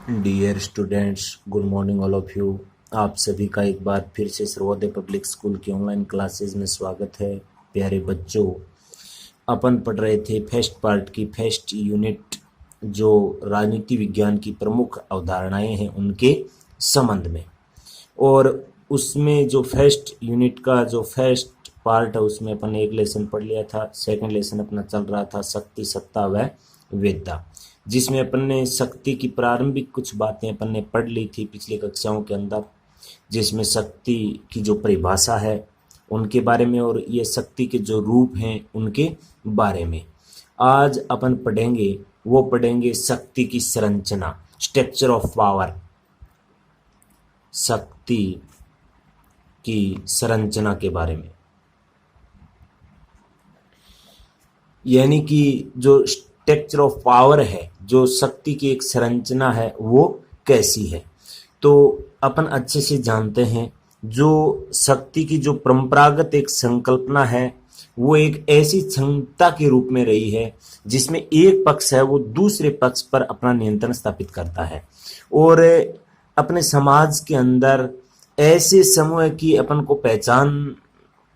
Dear students, good morning all of you. आप सभी का एक बार फिर से सर्वोदय पब्लिक स्कूल की ऑनलाइन क्लासेस में स्वागत है। प्यारे बच्चों, अपन पढ़ रहे थे फर्स्ट पार्ट की फर्स्ट यूनिट, जो राजनीति विज्ञान की प्रमुख अवधारणाएं हैं उनके संबंध में। और उसमें जो फर्स्ट यूनिट का जो फर्स्ट पार्ट है उसमें अपन एक लेसन पढ़ लिया था। सेकंड लेसन अपना चल रहा था शक्ति, सत्ता व वेदता, जिसमें अपन ने शक्ति की प्रारंभिक कुछ बातें अपन ने पढ़ ली थी पिछली कक्षाओं के अंदर, जिसमें शक्ति की जो परिभाषा है उनके बारे में और ये शक्ति के जो रूप हैं उनके बारे में। आज अपन पढ़ेंगे शक्ति की संरचना, स्ट्रक्चर ऑफ पावर, शक्ति की संरचना के बारे में। यानी कि जो स्ट्रक्चर ऑफ पावर है, जो शक्ति की एक संरचना है, वो कैसी है। तो अपन अच्छे से जानते हैं जो शक्ति की जो परंपरागत एक संकल्पना है वो एक ऐसी क्षमता के रूप में रही है जिसमें एक पक्ष है वो दूसरे पक्ष पर अपना नियंत्रण स्थापित करता है। और अपने समाज के अंदर ऐसे समूह की अपन को पहचान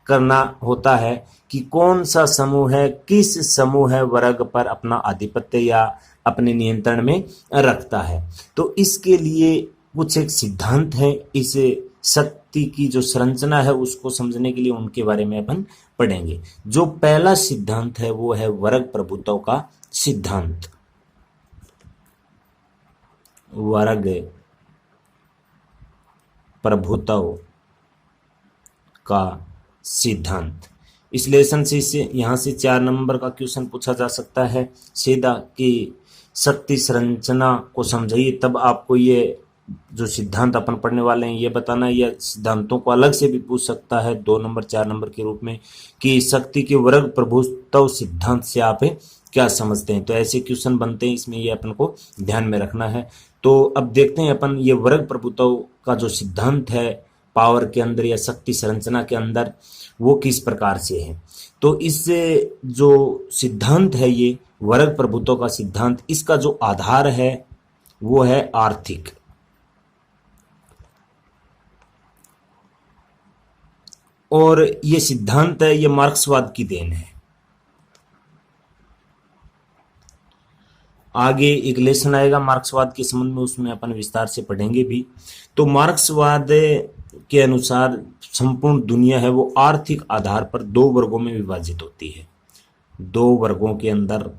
करना होता है कि कौन सा समूह है, किस समूह वर्ग पर अपना आधिपत्य या अपने नियंत्रण में रखता है। तो इसके लिए कुछ एक सिद्धांत है, इस शक्ति की जो संरचना है उसको समझने के लिए उनके बारे में अपन पढ़ेंगे। जो पहला सिद्धांत है वो है वर्ग प्रभुत्व का सिद्धांत। वर्ग प्रभुत्व का सिद्धांत। इस लेसन से यहाँ से 4 नंबर का क्वेश्चन पूछा जा सकता है सीधा कि शक्ति संरचना को समझिए, तब आपको ये जो सिद्धांत अपन पढ़ने वाले हैं ये बताना है। या सिद्धांतों को अलग से भी पूछ सकता है 2 नंबर 4 नंबर के रूप में कि शक्ति के वर्ग प्रभुत्व सिद्धांत से आप क्या समझते हैं। तो ऐसे क्वेश्चन बनते हैं, इसमें ये अपन को ध्यान में रखना है। तो अब देखते हैं अपन ये वर्ग प्रभुत्व का जो सिद्धांत है पावर के अंदर या शक्ति संरचना के अंदर वो किस प्रकार से है। तो इस जो सिद्धांत है ये वर्ग प्रभुत्व का सिद्धांत, इसका जो आधार है वो है आर्थिक। और ये सिद्धांत है ये मार्क्सवाद की देन है। आगे एक लेसन आएगा मार्क्सवाद के संबंध में, उसमें अपन विस्तार से पढ़ेंगे भी। तो मार्क्सवाद के अनुसार संपूर्ण दुनिया है वो आर्थिक आधार पर 2 वर्गों में विभाजित होती है। 2 वर्गों के अंदर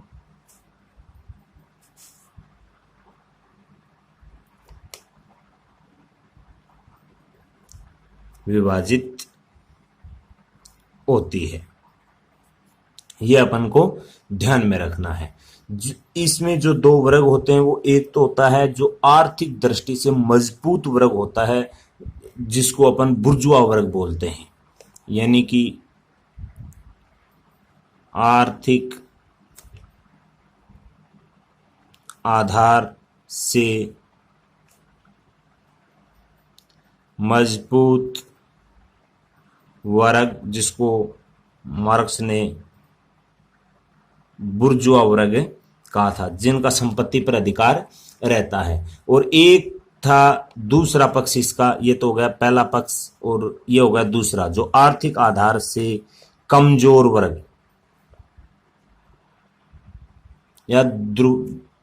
विभाजित होती है, ये अपन को ध्यान में रखना है। इसमें जो 2 वर्ग होते हैं वो एक तो होता है जो आर्थिक दृष्टि से मजबूत वर्ग होता है जिसको अपन बुर्जुआ वर्ग बोलते हैं। यानी कि आर्थिक आधार से मजबूत वर्ग जिसको मार्क्स ने बुर्जुआ वर्ग कहा था, जिनका संपत्ति पर अधिकार रहता है। और एक था दूसरा पक्ष इसका, ये तो हो गया पहला पक्ष, और ये हो गया दूसरा जो आर्थिक आधार से कमजोर वर्ग या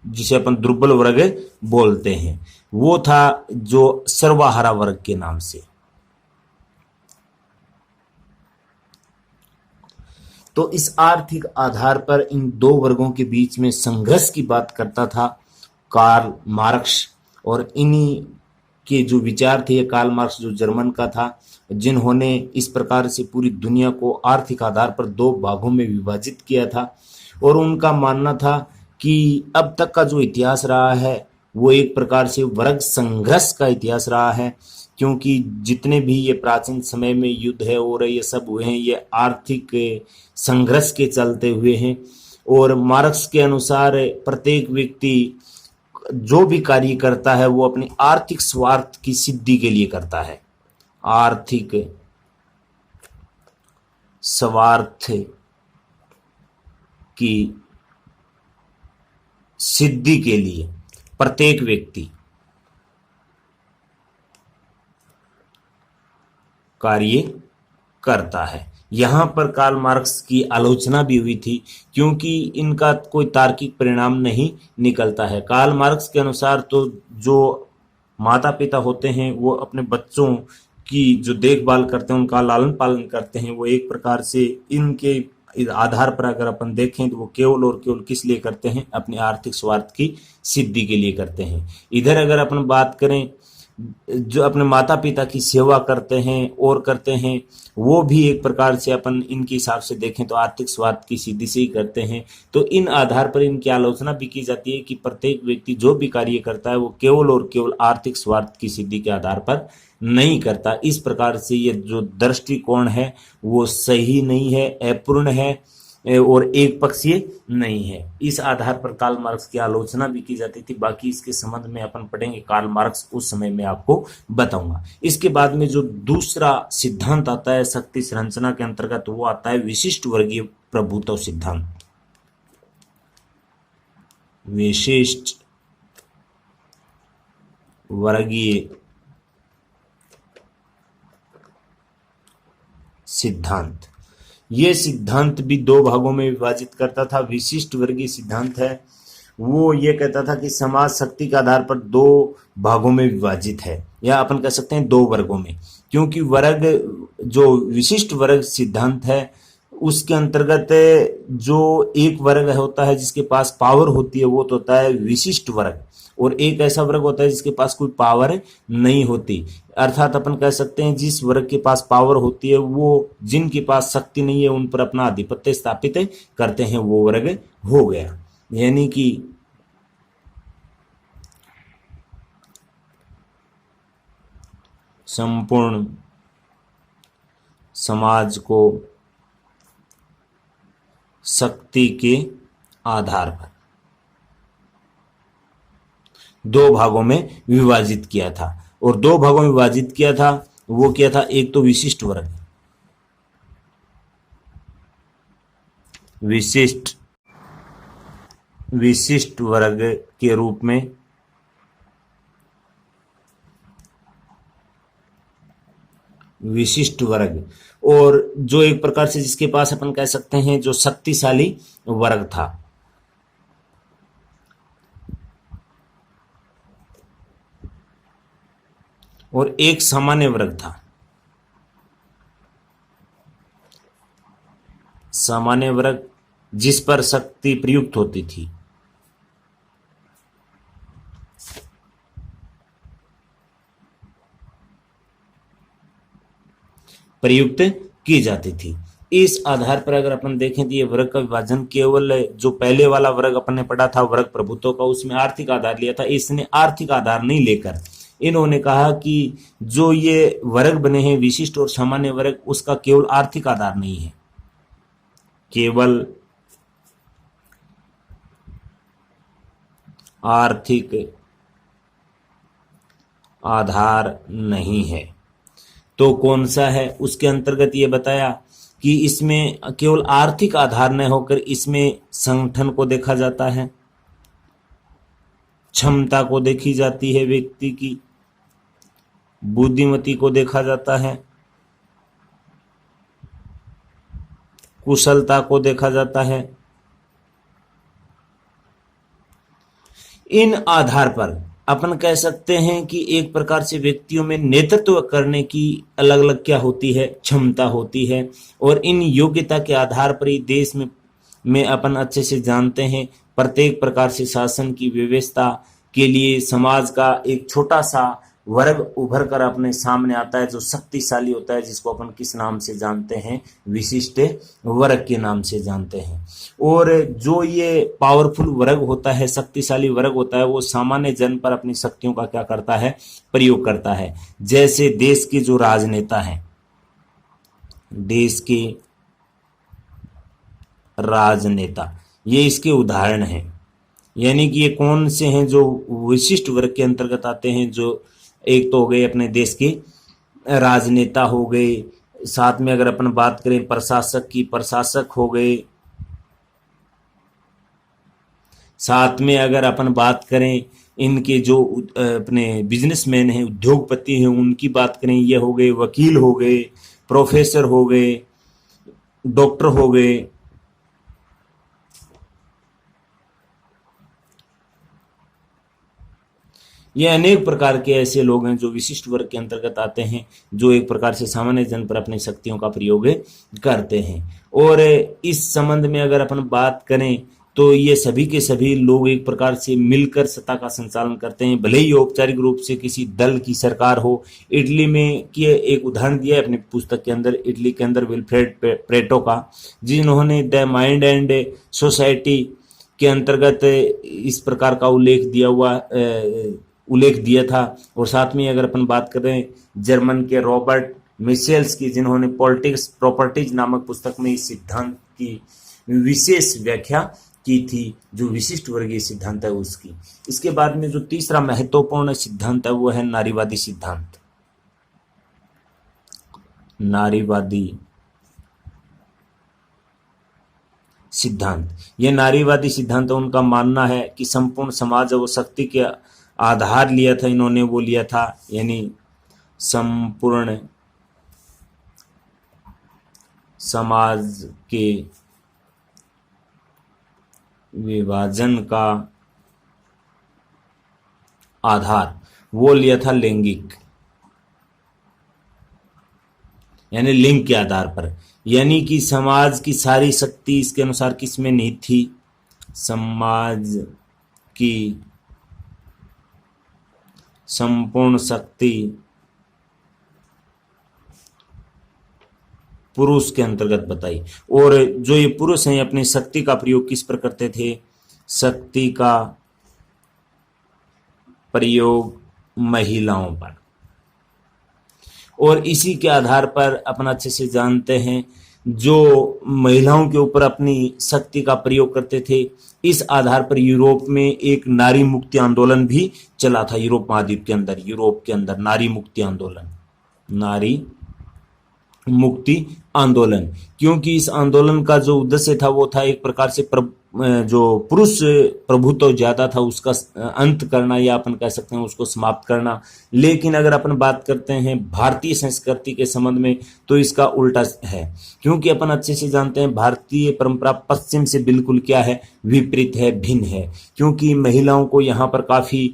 जिसे अपन दुर्बल वर्ग बोलते हैं, वो था जो सर्वहारा वर्ग के नाम से। तो इस आर्थिक आधार पर इन 2 वर्गों के बीच में संघर्ष की बात करता था कार्ल मार्क्स। और इन्हीं के जो विचार थे, कार्ल मार्क्स जो जर्मन का था, जिन्होंने इस प्रकार से पूरी दुनिया को आर्थिक आधार पर 2 भागों में विभाजित किया था। और उनका मानना था कि अब तक का जो इतिहास रहा है वो एक प्रकार से वर्ग संघर्ष का इतिहास रहा है, क्योंकि जितने भी ये प्राचीन समय में युद्ध है और ये सब हुए हैं ये आर्थिक संघर्ष के चलते हुए हैं। और मार्क्स के अनुसार प्रत्येक व्यक्ति जो भी कार्य करता है वो अपनी आर्थिक स्वार्थ की सिद्धि के लिए करता है। आर्थिक स्वार्थ की सिद्धि के लिए प्रत्येक व्यक्ति कार्य करता है। यहाँ पर कार्ल मार्क्स की आलोचना भी हुई थी, क्योंकि इनका कोई तार्किक परिणाम नहीं निकलता है। कार्ल मार्क्स के अनुसार तो जो माता पिता होते हैं वो अपने बच्चों की जो देखभाल करते हैं, उनका लालन पालन करते हैं, वो एक प्रकार से इनके आधार पर अगर अपन देखें तो वो केवल और केवल किस लिए करते हैं, अपने आर्थिक स्वार्थ की सिद्धि के लिए करते हैं। इधर अगर अपन बात करें, जो अपने माता पिता की सेवा करते हैं और करते हैं, वो भी एक प्रकार से अपन इनके हिसाब से देखें तो आर्थिक स्वार्थ की सिद्धि से ही करते हैं। तो इन आधार पर इनकी आलोचना भी की जाती है कि प्रत्येक व्यक्ति जो भी कार्य करता है वो केवल और केवल आर्थिक स्वार्थ की सिद्धि के आधार पर नहीं करता। इस प्रकार से ये जो दृष्टिकोण है वो सही नहीं है, अपूर्ण है और एक पक्षीय नहीं है। इस आधार पर कार्ल मार्क्स की आलोचना भी की जाती थी। बाकी इसके संबंध में अपन पढ़ेंगे कार्ल मार्क्स, उस समय में आपको बताऊंगा। इसके बाद में जो दूसरा सिद्धांत आता है शक्ति संरचना के अंतर्गत, वो आता है विशिष्ट वर्गीय प्रभुत्व सिद्धांत। विशिष्ट वर्गीय सिद्धांत, ये सिद्धांत भी दो भागों में विभाजित करता था। विशिष्ट वर्गीय सिद्धांत है वो ये कहता था कि समाज शक्ति के आधार पर दो भागों में विभाजित है, या अपन कह सकते हैं दो वर्गों में, क्योंकि वर्ग जो विशिष्ट वर्ग सिद्धांत है उसके अंतर्गत जो एक वर्ग होता है जिसके पास पावर होती है वो तो होता है विशिष्ट वर्ग, और एक ऐसा वर्ग होता है जिसके पास कोई पावर नहीं होती। अर्थात अपन कह सकते हैं जिस वर्ग के पास पावर होती है वो जिनके पास शक्ति नहीं है उन पर अपना आधिपत्य स्थापित करते हैं, वो वर्ग हो गया। यानी कि संपूर्ण समाज को शक्ति के आधार पर दो भागों में विभाजित किया था, और दो भागों में विभाजित किया था वो क्या था, एक तो विशिष्ट वर्ग, विशिष्ट वर्ग के रूप में विशिष्ट वर्ग, और जो एक प्रकार से जिसके पास अपन कह सकते हैं जो शक्तिशाली वर्ग था। और एक सामान्य वर्ग था। सामान्य वर्ग जिस पर शक्ति प्रयुक्त होती थी, प्रयुक्त की जाती थी। इस आधार पर अगर अपन देखें तो ये वर्ग का विभाजन केवल जो पहले वाला वर्ग अपन ने पढ़ा था वर्ग प्रभुत्व का, उसमें आर्थिक आधार लिया था। इसने आर्थिक आधार नहीं लेकर इन्होंने कहा कि जो ये वर्ग बने हैं विशिष्ट और सामान्य वर्ग, उसका केवल आर्थिक आधार नहीं है, केवल आर्थिक आधार नहीं है। तो कौन सा है, उसके अंतर्गत ये बताया कि इसमें केवल आर्थिक आधार न होकर इसमें संगठन को देखा जाता है, क्षमता को देखी जाती है, व्यक्ति की बुद्धिमती को देखा जाता है, कुशलता को देखा जाता है। इन आधार पर अपन कह सकते हैं कि एक प्रकार से व्यक्तियों में नेतृत्व करने की अलग अलग क्या होती है, क्षमता होती है, और इन योग्यता के आधार पर ही देश में अपन अच्छे से जानते हैं प्रत्येक प्रकार से शासन की व्यवस्था के लिए समाज का एक छोटा सा वर्ग उभर कर अपने सामने आता है जो शक्तिशाली होता है, जिसको अपन किस नाम से जानते हैं, विशिष्ट वर्ग के नाम से जानते हैं। और जो ये पावरफुल वर्ग होता है, शक्तिशाली वर्ग होता है, वो सामान्य जन पर अपनी शक्तियों का क्या करता है, प्रयोग करता है। जैसे देश के जो राजनेता हैं, देश के राजनेता, ये इसके उदाहरण हैं। यानी कि ये कौन से हैं जो विशिष्ट वर्ग के अंतर्गत आते हैं, जो एक तो हो गए अपने देश के राजनेता हो गए, साथ में अगर अपन बात करें प्रशासक की, प्रशासक हो गए, साथ में अगर अपन बात करें इनके जो अपने बिजनेसमैन हैं, उद्योगपति हैं, उनकी बात करें, ये हो गए वकील हो गए, प्रोफेसर हो गए, डॉक्टर हो गए। ये अनेक प्रकार के ऐसे लोग हैं जो विशिष्ट वर्ग के अंतर्गत आते हैं, जो एक प्रकार से सामान्य जन पर अपनी शक्तियों का प्रयोग करते हैं। और इस संबंध में अगर अपन बात करें तो ये सभी के सभी लोग एक प्रकार से मिलकर सत्ता का संचालन करते हैं, भले ही औपचारिक रूप से किसी दल की सरकार हो। इटली में की एक उदाहरण दिया है अपनी पुस्तक के अंदर, इटली के अंदर विल्फ्रेड प्रेटो का, जिन्होंने द माइंड एंड सोसाइटी के अंतर्गत इस प्रकार का उल्लेख दिया था। और साथ में अगर अपन बात करें जर्मन के रॉबर्ट मिशेल्स की, जिन्होंने पॉलिटिक्स प्रॉपर्टीज नामक पुस्तक में इस सिद्धांत की विशेष व्याख्या की थी, जो विशिष्ट वर्गीय सिद्धांत है उसकी। इसके बाद में जो तीसरा महत्वपूर्ण सिद्धांत है वो है नारीवादी सिद्धांत। नारीवादी सिद्धांत, यह नारीवादी सिद्धांत उनका मानना है कि संपूर्ण समाज वो शक्ति के आधार लिया था, इन्होंने वो लिया था, यानी संपूर्ण समाज के विभाजन का आधार वो लिया था लैंगिक, यानी लिंग के आधार पर। यानी कि समाज की सारी शक्ति इसके अनुसार किस में नहीं थी, समाज की संपूर्ण शक्ति पुरुष के अंतर्गत बताई। और जो ये पुरुष हैं अपनी शक्ति का प्रयोग किस पर करते थे, शक्ति का प्रयोग महिलाओं पर। और इसी के आधार पर अपन अच्छे से जानते हैं जो महिलाओं के ऊपर अपनी शक्ति का प्रयोग करते थे, इस आधार पर यूरोप में एक नारी मुक्ति आंदोलन भी चला था। यूरोप महाद्वीप के अंदर, यूरोप के अंदर नारी मुक्ति आंदोलन, क्योंकि इस आंदोलन का जो उद्देश्य था वो था एक प्रकार से जो पुरुष प्रभुत्व ज्यादा था उसका अंत करना, या अपन कह सकते हैं उसको समाप्त करना। लेकिन अगर अपन बात करते हैं भारतीय संस्कृति के संबंध में तो इसका उल्टा है, क्योंकि अपन अच्छे से जानते हैं भारतीय परंपरा पश्चिम से बिल्कुल क्या है, विपरीत है, भिन्न है। क्योंकि महिलाओं को यहाँ पर काफी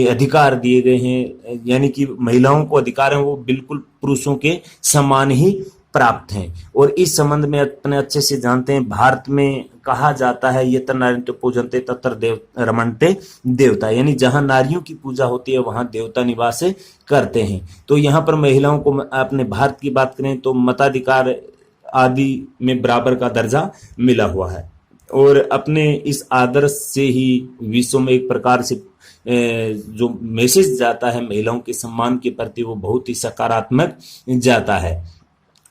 अधिकार दिए गए हैं, यानी कि महिलाओं को अधिकार है वो बिल्कुल पुरुषों के समान ही प्राप्त हैं। और इस संबंध में अपने अच्छे से जानते हैं भारत में कहा जाता है यत्र नार्यन्ते पूजन्ते तत्र रमन्ते देवता, यानी जहां नारियों की पूजा होती है वहां देवता निवास करते हैं। तो यहाँ पर महिलाओं को अपने भारत की बात करें तो मताधिकार आदि में बराबर का दर्जा मिला हुआ है। और अपने इस आदर्श से ही विश्व में एक प्रकार से जो मैसेज जाता है महिलाओं के सम्मान के प्रति वो बहुत ही सकारात्मक जाता है।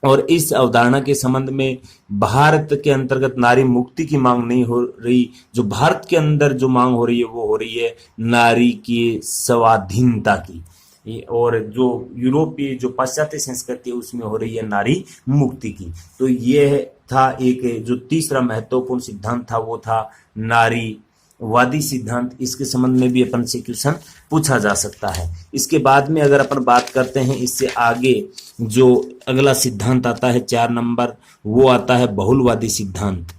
और इस अवधारणा के संबंध में भारत के अंतर्गत नारी मुक्ति की मांग नहीं हो रही, जो भारत के अंदर जो मांग हो रही है वो हो रही है नारी की स्वाधीनता की। और जो यूरोपीय जो पाश्चात्य संस्कृति है उसमें हो रही है नारी मुक्ति की। तो ये था एक जो तीसरा महत्वपूर्ण सिद्धांत था वो था नारीवादी सिद्धांत। इसके संबंध में भी अपन से क्वेश्चन पूछा जा सकता है। इसके बाद में अगर अपन बात करते हैं इससे आगे जो अगला सिद्धांत आता है 4 नंबर, वो आता है बहुलवादी सिद्धांत।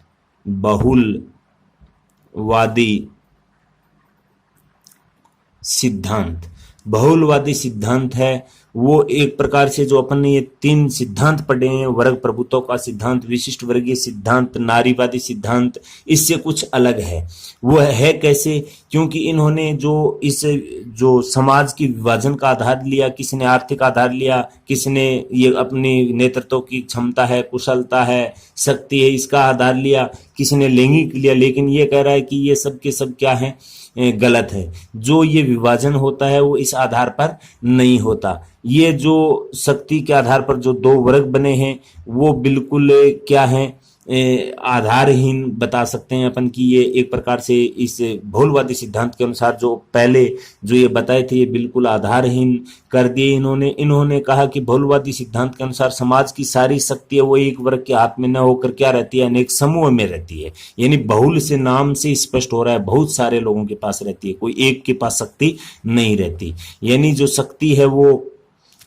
बहुलवादी सिद्धांत है वो एक प्रकार से जो अपन ने ये 3 सिद्धांत पढ़े हैं, वर्ग प्रभुत्व का सिद्धांत, विशिष्ट वर्गीय सिद्धांत, नारीवादी सिद्धांत, इससे कुछ अलग है। वो है कैसे, क्योंकि इन्होंने जो समाज की विभाजन का आधार लिया, किसी ने आर्थिक आधार लिया, किसी ने ये अपनी नेतृत्व की क्षमता है, कुशलता है, शक्ति है, इसका आधार लिया, किसी ने लैंगिक लिया। लेकिन ये कह रहा है कि ये सब के सब क्या है, गलत है। जो ये विभाजन होता है वो इस आधार पर नहीं होता। ये जो शक्ति के आधार पर जो 2 वर्ग बने हैं वो बिल्कुल क्या है, आधारहीन बता सकते हैं अपन कि ये एक प्रकार से इस भोलवादी सिद्धांत के अनुसार जो पहले जो ये बताए थे ये बिल्कुल आधारहीन कर दिए इन्होंने कहा कि भोलवादी सिद्धांत के अनुसार समाज की सारी शक्तियां वो एक वर्ग के हाथ में न होकर क्या रहती है, अनेक समूह में रहती है। यानी बहुल से नाम से स्पष्ट हो रहा है, बहुत सारे लोगों के पास रहती है, कोई एक के पास शक्ति नहीं रहती। यानी जो शक्ति है वो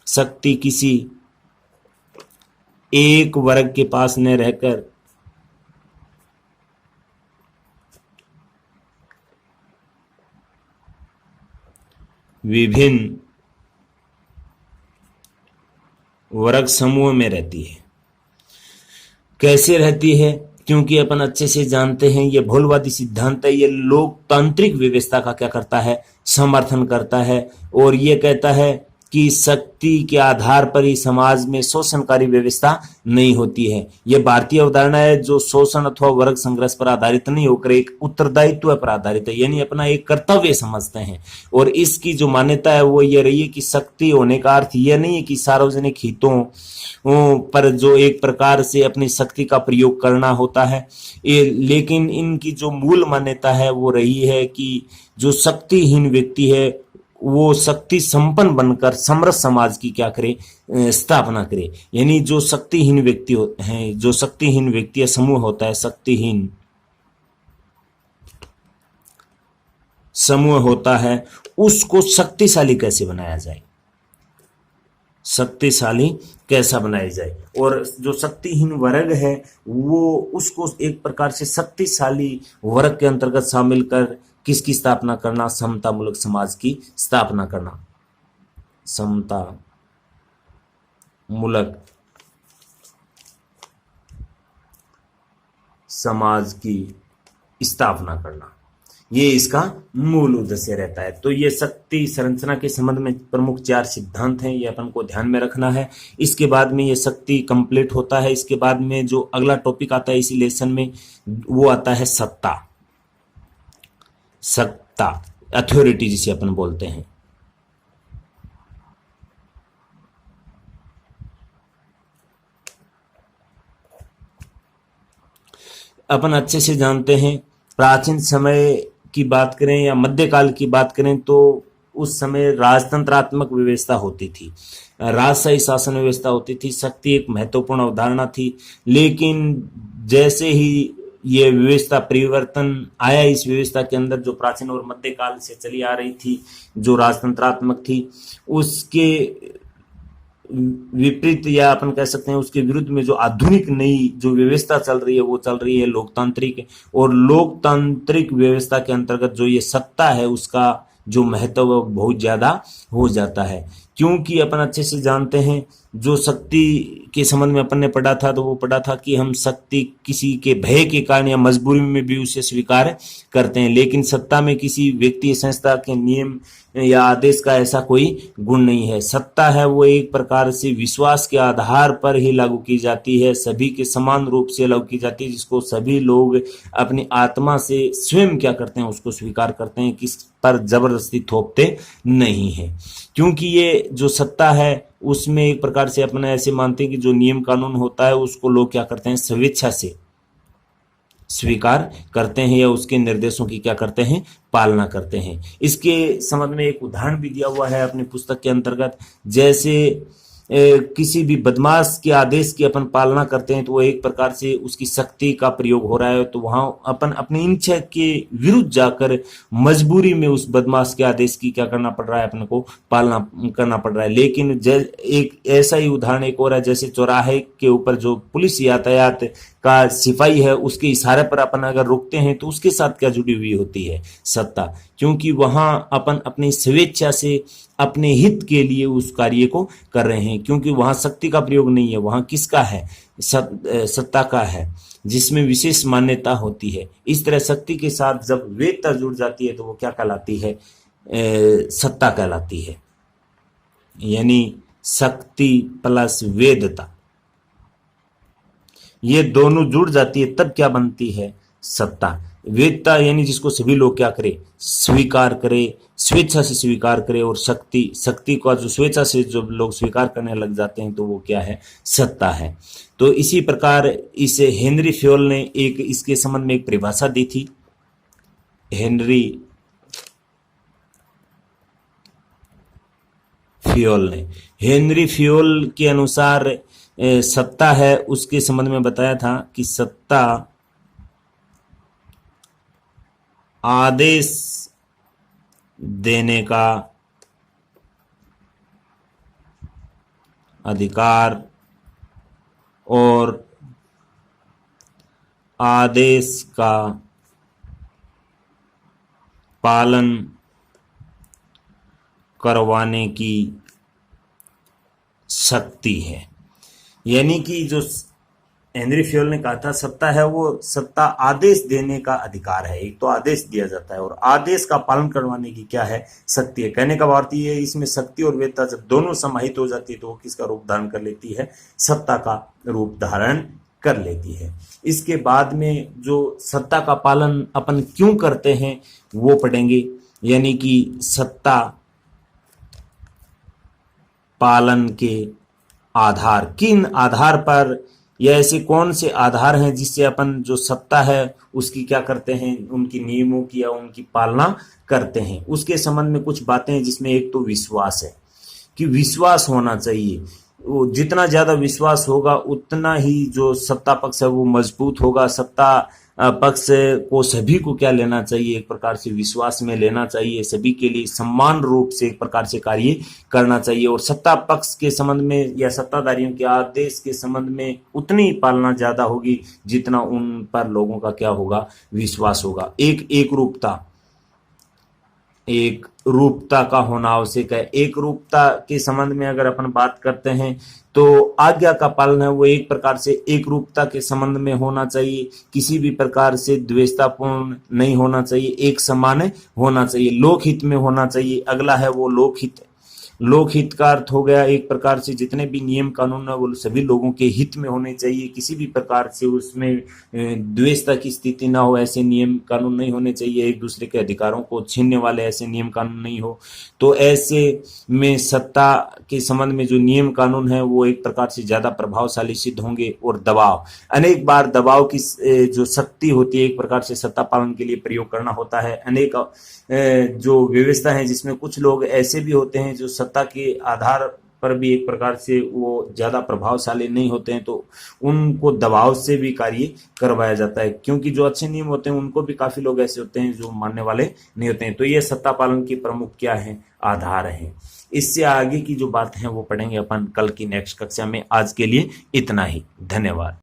शक्ति किसी एक वर्ग के पास न रहकर विभिन्न वर्ग समूह में रहती है। कैसे रहती है? क्योंकि अपन अच्छे से जानते हैं ये भोलवादी सिद्धांत है, ये लोकतांत्रिक व्यवस्था का क्या करता है, समर्थन करता है और ये कहता है कि शक्ति के आधार पर ही समाज में शोषणकारी व्यवस्था नहीं होती है। यह भारतीय अवधारणा है जो शोषण अथवा वर्ग संघर्ष पर आधारित नहीं होकर एक उत्तरदायित्व पर आधारित है, यानी अपना एक कर्तव्य समझते हैं। और इसकी जो मान्यता है वो ये रही है कि शक्ति होने का अर्थ यह नहीं है कि सार्वजनिक हितों पर जो एक प्रकार से अपनी शक्ति का प्रयोग करना होता है, लेकिन इनकी जो मूल मान्यता है वो रही है कि जो शक्तिहीन व्यक्ति है वो शक्ति संपन्न बनकर समृद्ध समाज की क्या करे, स्थापना करे। यानी जो शक्तिहीन व्यक्ति हैं, जो शक्तिहीन व्यक्ति या समूह होता है, शक्तिहीन समूह होता है, उसको शक्तिशाली कैसे बनाया जाए, शक्तिशाली कैसा बनाया जाए। और जो शक्तिहीन वर्ग है वो उसको एक प्रकार से शक्तिशाली वर्ग के अंतर्गत शामिल कर किसकी स्थापना करना, समता मूलक समाज की स्थापना करना, समता मूलक समाज की स्थापना करना, ये इसका मूल उद्देश्य रहता है। तो ये शक्ति संरचना के संबंध में प्रमुख 4 सिद्धांत हैं, ये अपन को ध्यान में रखना है। इसके बाद में ये शक्ति कंप्लीट होता है। इसके बाद में जो अगला टॉपिक आता है इसी लेसन में वो आता है सत्ता, सत्ता अथॉरिटी जिसे अपन बोलते हैं। अपन अच्छे से जानते हैं प्राचीन समय की बात करें या मध्यकाल की बात करें तो उस समय राजतंत्रात्मक व्यवस्था होती थी, राजशाही शासन व्यवस्था होती थी। शक्ति एक महत्वपूर्ण अवधारणा थी, लेकिन जैसे ही ये व्यवस्था परिवर्तन आया इस व्यवस्था के अंदर, जो प्राचीन और मध्यकाल से चली आ रही थी, जो राजतंत्रात्मक थी, उसके विपरीत या अपन कह सकते हैं उसके विरुद्ध में जो आधुनिक नई जो व्यवस्था चल रही है वो चल रही है लोकतांत्रिक। और लोकतांत्रिक व्यवस्था के अंतर्गत जो ये सत्ता है उसका जो महत्व बहुत ज्यादा हो जाता है, क्योंकि अपन अच्छे से जानते हैं जो शक्ति के संबंध में अपन ने पढ़ा था तो वो पढ़ा था कि हम शक्ति किसी के भय के कारण या मजबूरी में भी उसे स्वीकार करते हैं, लेकिन सत्ता में किसी व्यक्ति संस्था के नियम या आदेश का ऐसा कोई गुण नहीं है। सत्ता है वो एक प्रकार से विश्वास के आधार पर ही लागू की जाती है, सभी के समान रूप से लागू की जाती है, जिसको सभी लोग अपनी आत्मा से स्वयं क्या करते हैं उसको स्वीकार करते हैं, किस पर जबरदस्ती थोपते नहीं है। क्योंकि ये जो सत्ता है उसमें एक प्रकार से अपने ऐसे मानते हैं कि जो नियम कानून होता है उसको लोग क्या करते हैं स्वेच्छा से स्वीकार करते हैं या उसके निर्देशों की क्या करते हैं पालना करते हैं। इसके संबंध में एक उदाहरण भी दिया हुआ है अपनी पुस्तक के अंतर्गत, जैसे किसी भी बदमाश के आदेश की अपन पालना करते हैं तो वो एक प्रकार से उसकी शक्ति का प्रयोग हो रहा है, तो वहां अपन अपनी इच्छा के विरुद्ध जाकर मजबूरी में उस बदमाश के आदेश की क्या करना पड़ रहा है, अपने को पालना करना पड़ रहा है। लेकिन एक ऐसा ही उदाहरण एक और है, जैसे चौराहे के ऊपर जो पुलिस यातायात का सिपाही है उसके इशारे पर अपन अगर रुकते हैं तो उसके साथ क्या जुड़ी हुई होती है सत्ता, क्योंकि वहां अपन अपनी स्वेच्छा से अपने हित के लिए उस कार्य को कर रहे हैं, क्योंकि वहां शक्ति का प्रयोग नहीं है, वहां किसका है सत्ता का है, जिसमें विशेष मान्यता होती है। इस तरह शक्ति के साथ जब वेदता जुड़ जाती है तो वो क्या कहलाती है, सत्ता कहलाती है। यानी शक्ति प्लस वेदता ये दोनों जुड़ जाती है तब क्या बनती है सत्ता। वेदता यानी जिसको सभी लोग क्या करें, स्वीकार करें, स्वेच्छा से स्वीकार करें, और शक्ति का जो स्वेच्छा से जो लोग स्वीकार करने लग जाते हैं तो वो क्या है, सत्ता है। तो इसी प्रकार इसे हेनरी फ्योल ने एक इसके संबंध में एक परिभाषा दी थी। हेनरी फ्योल के अनुसार सत्ता है, उसके संबंध में बताया था कि सत्ता आदेश देने का अधिकार और आदेश का पालन करवाने की शक्ति है। यानी कि जो हेनरी फ्योल ने कहा था सत्ता है वो सत्ता आदेश देने का अधिकार है। एक तो आदेश दिया जाता है और आदेश का पालन करवाने की क्या है, शक्ति है। कहने का अर्थ ये है इसमें शक्ति और वेदता जब दोनों समाहित हो जाती है तो वो किसका रूप धारण कर लेती है, सत्ता का रूप धारण कर लेती है। इसके बाद में जो सत्ता का पालन अपन क्यों करते हैं वो पढ़ेंगे। यानी कि सत्ता पालन के आधार, किन आधार पर या ऐसे कौन से आधार हैं जिससे अपन जो सत्ता है उसकी क्या करते हैं, उनकी नियमों की या उनकी पालना करते हैं। उसके संबंध में कुछ बातें हैं जिसमें एक तो विश्वास है कि विश्वास होना चाहिए। वो जितना ज्यादा विश्वास होगा उतना ही जो सत्ता पक्ष है वो मजबूत होगा। सत्ता पक्ष को सभी को क्या लेना चाहिए, एक प्रकार से विश्वास में लेना चाहिए, सभी के लिए समान रूप से एक प्रकार से कार्य करना चाहिए। और सत्ता पक्ष के संबंध में या सत्ताधारियों के आदेश के संबंध में उतनी पालना ज्यादा होगी जितना उन पर लोगों का क्या होगा, विश्वास होगा। एक रूपता का होना आवश्यक है। एक रूपता के संबंध में अगर अपन बात करते हैं तो आज्ञा का पालन है वो एक प्रकार से एक रूपता के संबंध में होना चाहिए। किसी भी प्रकार से द्वेषतापूर्ण नहीं होना चाहिए, एक समान होना चाहिए, लोकहित में होना चाहिए। अगला है वो लोकहित। लोकहित का अर्थ हो गया एक प्रकार से जितने भी नियम कानून है वो सभी लोगों के हित में होने चाहिए। किसी भी प्रकार से उसमें द्वेषता की स्थिति ना हो, ऐसे नियम कानून नहीं होने चाहिए। एक दूसरे के अधिकारों को छीनने वाले ऐसे नियम कानून नहीं हो। तो ऐसे में सत्ता के संबंध में जो नियम कानून है वो एक प्रकार से ज्यादा प्रभावशाली सिद्ध होंगे। और दबाव, अनेक बार दबाव की जो शक्ति होती है एक प्रकार से सत्ता पालन के लिए प्रयोग करना होता है। अनेक जो व्यवस्था है जिसमें कुछ लोग ऐसे भी होते हैं जो सत्ता के आधार पर भी एक प्रकार से वो ज्यादा प्रभावशाली नहीं होते हैं, तो उनको दबाव से भी कार्य करवाया जाता है। क्योंकि जो अच्छे नियम होते हैं उनको भी काफी लोग ऐसे होते हैं जो मानने वाले नहीं होते हैं। तो ये सत्ता पालन के प्रमुख क्या है, आधार है। इससे आगे की जो बात है वो पढ़ेंगे अपन कल की नेक्स्ट कक्षा में। आज के लिए इतना ही, धन्यवाद।